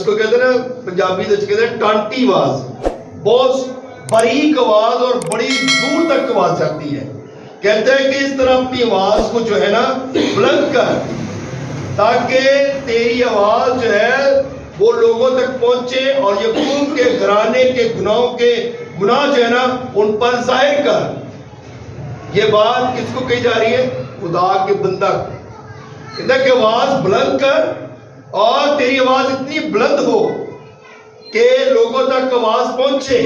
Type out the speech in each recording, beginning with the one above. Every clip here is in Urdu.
جس کو کہتے ہیں نا پنجابی دے کہتے ہیں ٹانٹی آواز، بہت باریک آواز اور بڑی دور تک آواز جاتی ہے. کہتے ہیں کہ اس طرح اپنی آواز کو جو ہے نا بلند کر تاکہ تیری آواز جو ہے وہ لوگوں تک پہنچے اور یعقوب کے گھرانے کے گناہ جو ہے نا ان پر ظاہر کر. یہ بات کس کو کہی جا رہی ہے؟ خدا کے بندہ کو. کہتا کہ آواز بلند کر اور تیری آواز اتنی بلند ہو کہ لوگوں تک آواز پہنچے.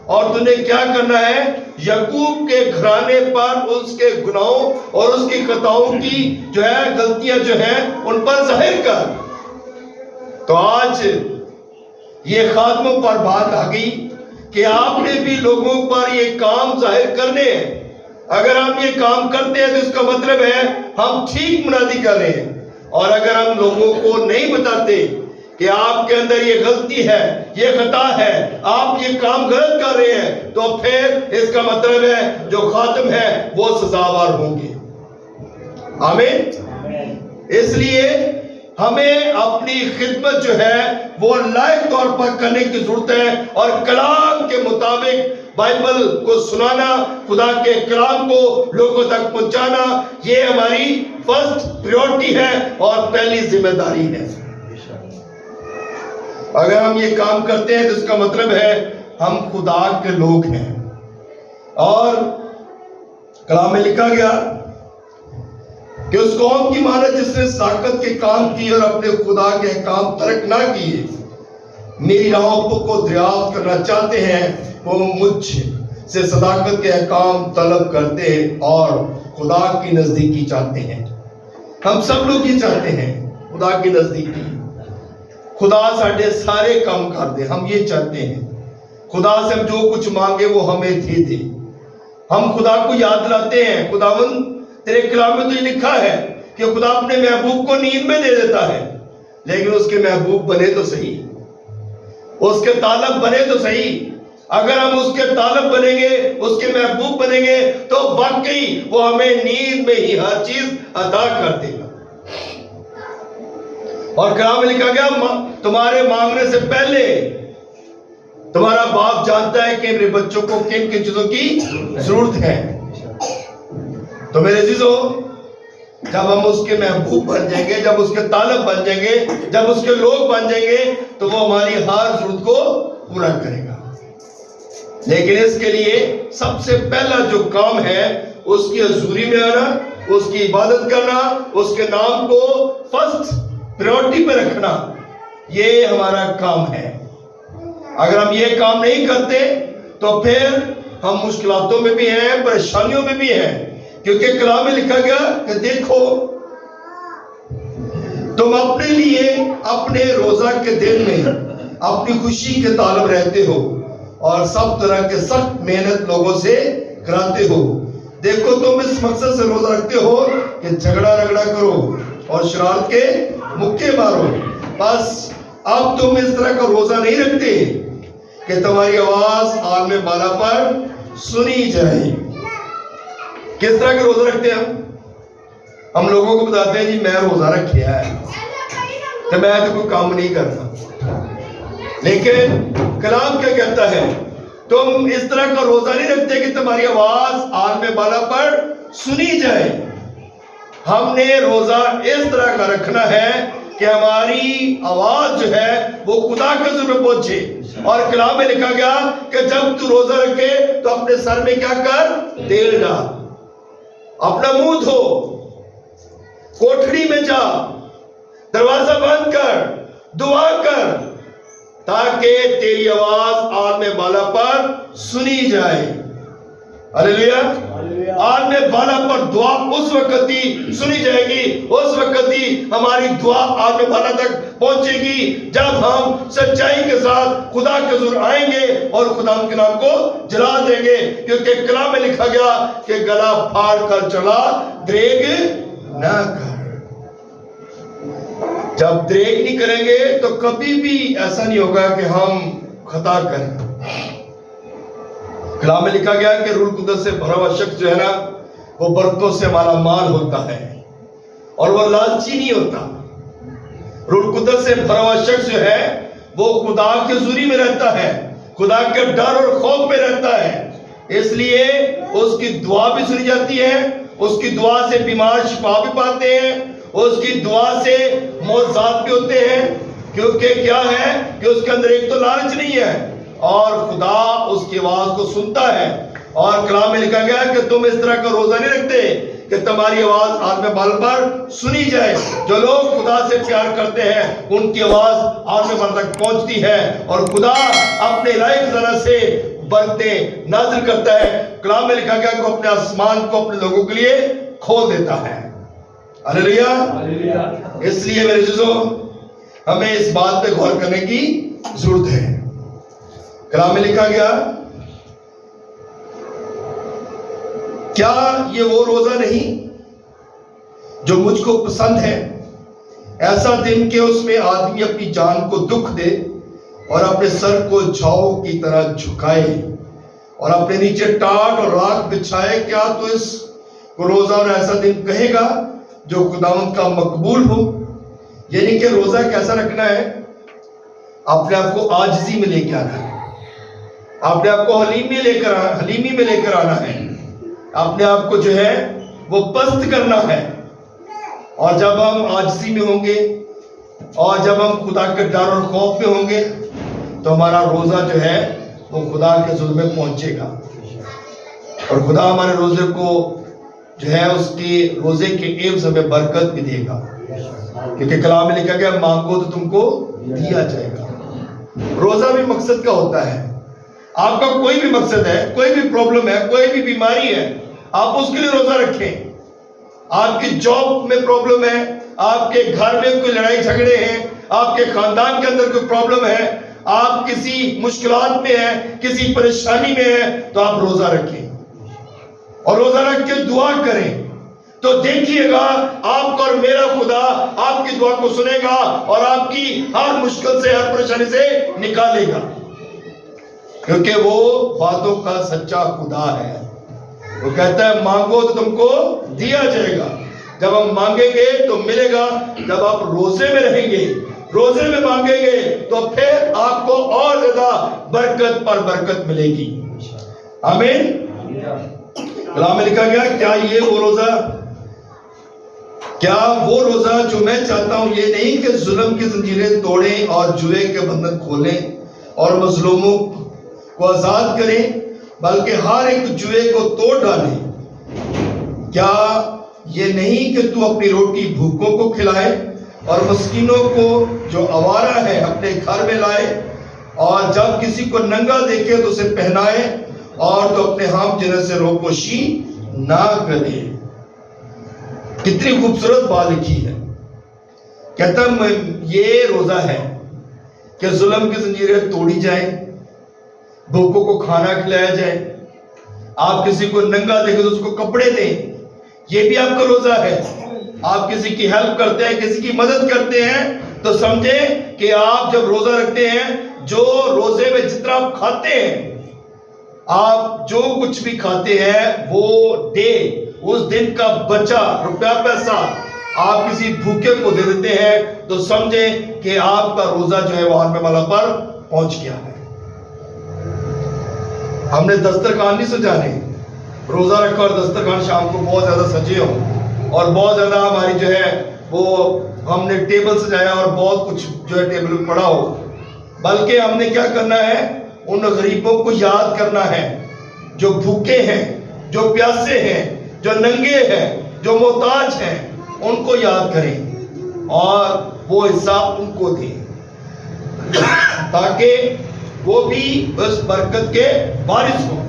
اور تو نے کیا کرنا ہے؟ یعقوب کے گھرانے پر اس کے گناہوں اور اس کی خطاؤں کی جو ہے غلطیاں جو ہیں ان پر ظاہر کر. تو آج یہ خاتموں پر بات آ گئی کہ آپ نے بھی لوگوں پر یہ کام ظاہر کرنے ہیں. اگر ہم یہ کام کرتے ہیں تو اس کا مطلب ہے ہم ٹھیک منادی کر رہے ہیں. اور اگر ہم لوگوں کو نہیں بتاتے کہ آپ کے اندر یہ غلطی ہے، یہ خطا ہے، آپ یہ کام غلط کر رہے ہیں، تو پھر اس کا مطلب ہے جو خاتم ہے وہ سزاوار ہوں گے. آمین. اس لیے ہمیں اپنی خدمت جو ہے وہ لائق طور پر کرنے کی ضرورت ہے اور کلام کے مطابق بائبل کو سنانا، خدا کے کلام کو لوگوں تک پہنچانا، یہ ہماری فرسٹ پریورٹی ہے اور پہلی ذمہ داری ہے. اگر ہم یہ کام کرتے ہیں تو اس کا مطلب ہے ہم خدا کے لوگ ہیں. اور کلام میں لکھا گیا کہ اس قوم کی مانند جس نے صداقت کے کام کیے اور اپنے خدا کے احکام ترک نہ کیے، میری راہوں کو دریافت کرنا چاہتے ہیں، وہ مجھ سے صداقت کے احکام طلب کرتے ہیں اور خدا کی نزدیکی چاہتے ہیں. ہم سب لوگ یہ چاہتے ہیں، خدا کی نزدیکی. خدا ساڈے سارے کام کر دے، ہم یہ چاہتے ہیں. خدا سے ہم جو کچھ مانگے وہ ہمیں دے دے. ہم خدا کو یاد دلاتے ہیں. خداوند تیرے کلام میں تو یہ لکھا ہے کہ خدا اپنے محبوب کو نیند میں دے دیتا ہے، لیکن اس کے محبوب بنے تو صحیح، اس کے طالب بنے تو صحیح. اگر ہم اس کے طالب بنیں گے، اس کے محبوب بنیں گے، تو واقعی وہ ہمیں نیند میں ہی ہر چیز عطا کر دے گا. اور کلام میں لکھا گیا تمہارے مانگنے سے پہلے تمہارا باپ جانتا ہے کہ میرے بچوں کو کن کن چیزوں کی ضرورت ہے. تو میرے عزیزو، جب ہم اس کے محبوب بن جائیں گے، جب اس کے طالب بن جائیں گے، جب اس کے لوگ بن جائیں گے، تو وہ ہماری ہر ضرورت کو پورا کرے گا. لیکن اس کے لیے سب سے پہلا جو کام ہے اس کی حضوری میں آنا، اس کی عبادت کرنا، اس کے نام کو فرسٹ پریورٹی پہ رکھنا، یہ ہمارا کام ہے. اگر ہم یہ کام نہیں کرتے تو پھر ہم مشکلاتوں میں بھی ہیں، پریشانیوں میں بھی ہیں. کیونکہ کلام میں لکھا گیا کہ دیکھو تم اپنے لیے اپنے روزہ کے دن میں اپنی خوشی کے طالب رہتے ہو اور سب طرح کے سخت محنت لوگوں سے کراتے ہو. دیکھو تم اس مقصد سے روزہ رکھتے ہو کہ جھگڑا رگڑا کرو اور شرارت کے مکے مارو. بس اب تم اس طرح کا روزہ نہیں رکھتے کہ تمہاری آواز عالم بالا پر سنی جائے. کس طرح کے روزہ رکھتے ہیں ہم لوگوں کو بتاتے ہیں جی میں روزہ رکھیا ہے تو میں تو کوئی کام نہیں کرتا. لیکن کلام کیا کہتا ہے؟ تم اس طرح کا روزہ نہیں رکھتے کہ تمہاری آواز عالم بالا پر سنی جائے. ہم نے روزہ اس طرح کا رکھنا ہے کہ ہماری آواز جو ہے وہ خدا کے حضور میں پہنچے. اور کلام میں لکھا گیا کہ جب تو روزہ رکھے تو اپنے سر میں کیا کر؟ تیل ڈال، اپنا منہ دھو، کوٹھڑی میں جا، دروازہ بند کر، دعا کر تاکہ تیری آواز عالم بالا پر سنی جائے. ہلیلویا. عالم بالا پر دعا اس وقت ہی سنی جائے گی، اس وقت ہی ہماری دعا عالم بالا تک پہنچے گی جب ہم سچائی کے ساتھ خدا کے حضور آئیں گے اور خدا کے نام کو جلا دیں گے. کیونکہ کلام میں لکھا گیا کہ گلا پھاڑ کر چلا دریغ نہ کر. جب دریغ نہیں کریں گے تو کبھی بھی ایسا نہیں ہوگا کہ ہم خطا کریں. کلام میں لکھا گیا کہ روح القدس سے بھرا ہوا شخص جو ہے نا وہ برکتوں سے مالا مال ہوتا ہے اور وہ لالچی نہیں ہوتا. روح القدس سے بھرا ہوا شخص جو ہے وہ خدا کے حضوری میں رہتا ہے، خدا کے ڈر اور خوف میں رہتا ہے، اس لیے اس کی دعا بھی سنی جاتی ہے، اس کی دعا سے بیمار شفا بھی پاتے ہیں، اس کی دعا سے معجزات بھی ہوتے ہیں، کیونکہ کیا ہے کہ اس کے اندر ایک تو لالچ نہیں ہے اور خدا اس کی آواز کو سنتا ہے۔ اور کلام میں لکھا گیا ہے کہ تم اس طرح کا روزہ نہیں رکھتے کہ تمہاری آواز عالم بال پر سنی جائے۔ جو لوگ خدا سے پیار کرتے ہیں ان کی آواز عالم بال تک پہنچتی ہے اور خدا اپنے الہی خزانہ سے برکتیں نازل کرتا ہے۔ کلام میں لکھا گیا کہ اپنے آسمان کو اپنے لوگوں کے لیے کھول دیتا ہے۔ ہلیلویا۔ اس لیے میرے عزیزو ہمیں اس بات پہ غور کرنے کی ضرورت ہے۔ کلام میں لکھا گیا کیا یہ وہ روزہ نہیں جو مجھ کو پسند ہے، ایسا دن کہ اس میں آدمی اپنی جان کو دکھ دے اور اپنے سر کو جھاؤ کی طرح جھکائے اور اپنے نیچے ٹاٹ اور راکھ بچھائے؟ کیا تو اس کو روزہ اور ایسا دن کہے گا جو خداوند کا مقبول ہو؟ یعنی کہ روزہ کیسا رکھنا ہے؟ اپنے آپ کو عاجزی میں لے کے آنا ہے، اپنے آپ کو حلیمی میں لے کر آنا ہے، اپنے آپ کو جو ہے وہ پست کرنا ہے۔ اور جب ہم عاجزی میں ہوں گے اور جب ہم خدا کے ڈر اور خوف میں ہوں گے تو ہمارا روزہ جو ہے وہ خدا کے حضور میں پہنچے گا اور خدا ہمارے روزے کو جو ہے اس کے روزے کے عوض ہمیں برکت بھی دے گا، کیونکہ کلام میں لکھا گیا مانگو تو تم کو دیا جائے گا۔ روزہ بھی مقصد کا ہوتا ہے۔ آپ کا کوئی بھی مقصد ہے، کوئی بھی پرابلم ہے، کوئی بھی بیماری ہے، آپ اس کے لیے روزہ رکھیں۔ آپ کی جاب میں پرابلم ہے، آپ کے گھر میں کوئی لڑائی جھگڑے ہیں، آپ کے خاندان کے اندر کوئی پرابلم ہے، آپ کسی مشکلات میں ہیں، کسی پریشانی میں ہیں، تو آپ روزہ رکھیں اور روزہ رکھ کے دعا کریں، تو دیکھیے گا آپ کا اور میرا خدا آپ کی دعا کو سنے گا اور آپ کی ہر مشکل سے، ہر پریشانی سے نکالے گا، کیونکہ وہ وعدوں کا سچا خدا ہے۔ وہ کہتا ہے مانگو تو تم کو دیا جائے گا۔ جب ہم مانگیں گے تو ملے گا، جب آپ روزے میں رہیں گے، روزے میں مانگیں گے تو پھر آپ کو اور زیادہ برکت پر برکت ملے گی۔ آمین۔ کلام میں لکھا گیا کیا یہ وہ روزہ، کیا وہ روزہ جو میں چاہتا ہوں یہ نہیں کہ ظلم کی زنجیریں توڑیں اور جوئے کے بندھن کھولیں اور مظلوموں کو آزاد کریں، بلکہ ہر ایک جوئے کو توڑ ڈالیں۔ کیا یہ نہیں کہ تو اپنی روٹی بھوکوں کو کھلائے اور مسکینوں کو جو آوارہ ہے اپنے گھر میں لائے، اور جب کسی کو ننگا دیکھے تو اسے پہنائے، اور تو اپنے ہم جنہیں سے روپوشی نہ کرے۔ کتنی خوبصورت بات لکھی ہے۔ کہتا یہ روزہ ہے کہ ظلم کی زنجیریں توڑی جائیں، بھوکوں کو کھانا کھلایا جائے، آپ کسی کو ننگا دیکھیں تو اس کو کپڑے دیں، یہ بھی آپ کا روزہ ہے۔ آپ کسی کی ہیلپ کرتے ہیں، کسی کی مدد کرتے ہیں، تو سمجھیں کہ آپ جب روزہ رکھتے ہیں، جو روزے میں جتنا آپ کھاتے ہیں، آپ جو کچھ بھی کھاتے ہیں وہ دے، اس دن کا بچا روپیہ پیسہ آپ کسی بھوکے کو دے دیتے ہیں، تو سمجھیں کہ آپ کا روزہ جو ہے وہ عالم والا پر پہنچ گیا ہے۔ ہم نے دسترخوان نہیں سجانے، روزہ رکھا اور دسترخوان شام کو بہت زیادہ سجے ہو اور بہت زیادہ ہماری جو ہے وہ ہم نے ٹیبل سجایا اور بہت کچھ جو ہے ٹیبل پہ پڑا ہو، بلکہ ہم نے کیا کرنا ہے، ان غریبوں کو یاد کرنا ہے جو بھوکے ہیں، جو پیاسے ہیں، جو ننگے ہیں، جو محتاج ہیں، ان کو یاد کریں اور وہ حصہ ان کو دیں، تاکہ وہ بھی اس برکت کے وارث ہوں۔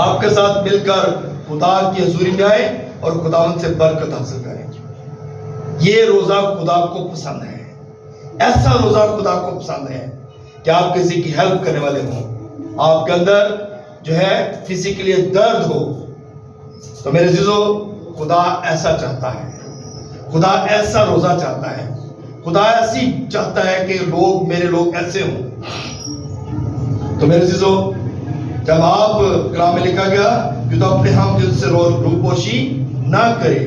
آپ کے ساتھ مل کر خدا کی حضوری میں آئے اور خداوند سے برکت حاصل کریں۔ یہ روزہ خدا کو پسند ہے، ایسا روزہ خدا کو پسند ہے کہ آپ کسی کی ہیلپ کرنے والے ہوں، آپ کے اندر جو ہے کسی کے لیے درد ہو۔ تو میرے عزیزو، خدا ایسا چاہتا ہے، خدا ایسا روزہ چاہتا ہے، خدا ایسی چاہتا ہے کہ میرے لوگ ایسے ہوں۔ تو میرے عزیزو، جب آپ کلام میں لکھا گیا کہ تو اپنے ہم جن سے روپوشی نہ کرے،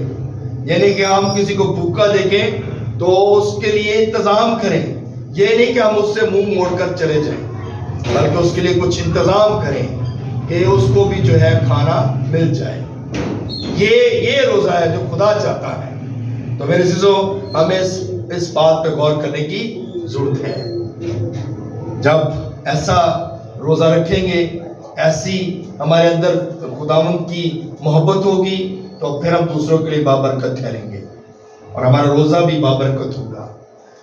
یعنی کہ ہم کسی کو بھوکا دیکھیں تو اس کے لیے انتظام کریں، یہ نہیں کہ ہم اس سے منہ موڑ کر چلے جائیں، بلکہ اس کے لیے کچھ انتظام کریں کہ اس کو بھی جو ہے کھانا مل جائے۔ یہ روزہ ہے جو خدا چاہتا ہے۔ تو میرے عزیزو، ہمیں اس بات پہ غور کرنے کی ضرورت ہے۔ جب ایسا روزہ رکھیں گے، ایسی ہمارے اندر خداوند کی محبت ہوگی، تو پھر ہم دوسروں کے لیے بابرکت ٹھہریں گے، اور ہمارا روزہ بھی بابرکت ہوگا،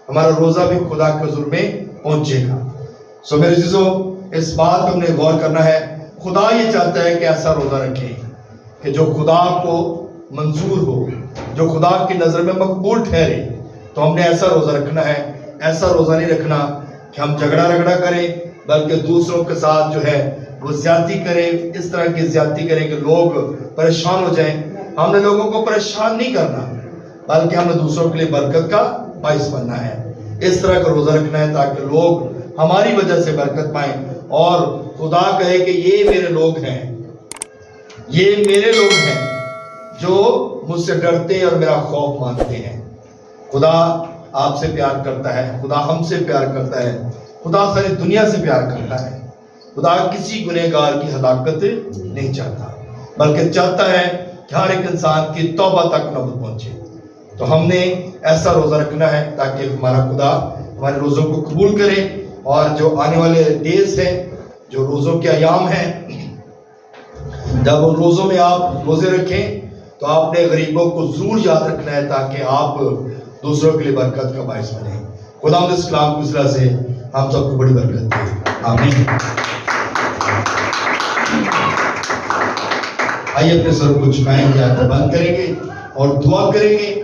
ہمارا روزہ بھی خدا کے حضور میں پہنچے گا۔ سو میرے عزیزو، اس بات پہ ہم نے غور کرنا ہے۔ خدا یہ چاہتا ہے کہ ایسا روزہ رکھیں کہ جو خدا کو منظور ہو، جو خدا کی نظر میں مقبول ٹھہرے۔ تو ہم نے ایسا روزہ رکھنا ہے۔ ایسا روزہ نہیں رکھنا کہ ہم جھگڑا رگڑا کریں، بلکہ دوسروں کے ساتھ جو ہے وہ زیادتی کریں، اس طرح کی زیادتی کریں کہ لوگ پریشان ہو جائیں۔ ہم نے لوگوں کو پریشان نہیں کرنا، بلکہ ہم نے دوسروں کے لیے برکت کا باعث بننا ہے۔ اس طرح کا روزہ رکھنا ہے تاکہ لوگ ہماری وجہ سے برکت پائیں، اور خدا کہے کہ یہ میرے لوگ ہیں، یہ میرے لوگ ہیں جو مجھ سے ڈرتے اور میرا خوف مانتے ہیں۔ خدا آپ سے پیار کرتا ہے، خدا ہم سے پیار کرتا ہے، خدا ساری دنیا سے پیار کرتا ہے۔ خدا کسی گنہگار کی ہلاکت نہیں چاہتا، بلکہ چاہتا ہے کہ ہر ایک انسان کی توبہ تک نوبت پہنچے۔ تو ہم نے ایسا روزہ رکھنا ہے تاکہ ہمارا خدا ہمارے روزوں کو قبول کرے، اور جو آنے والے ڈیز ہیں، جو روزوں کے ایام ہیں، جب ان روزوں میں آپ روزے رکھیں تو آپ نے غریبوں کو ضرور یاد رکھنا ہے تاکہ آپ دوسروں کے لیے برکت کا باعث بنیں۔ خدا اس کلام کی طرح سے ہم سب کو بڑی برکت دے، آمین۔ آئیے اپنے سر کو جھکائیں گے، آنکھیں بند کریں گے اور دعا کریں گے۔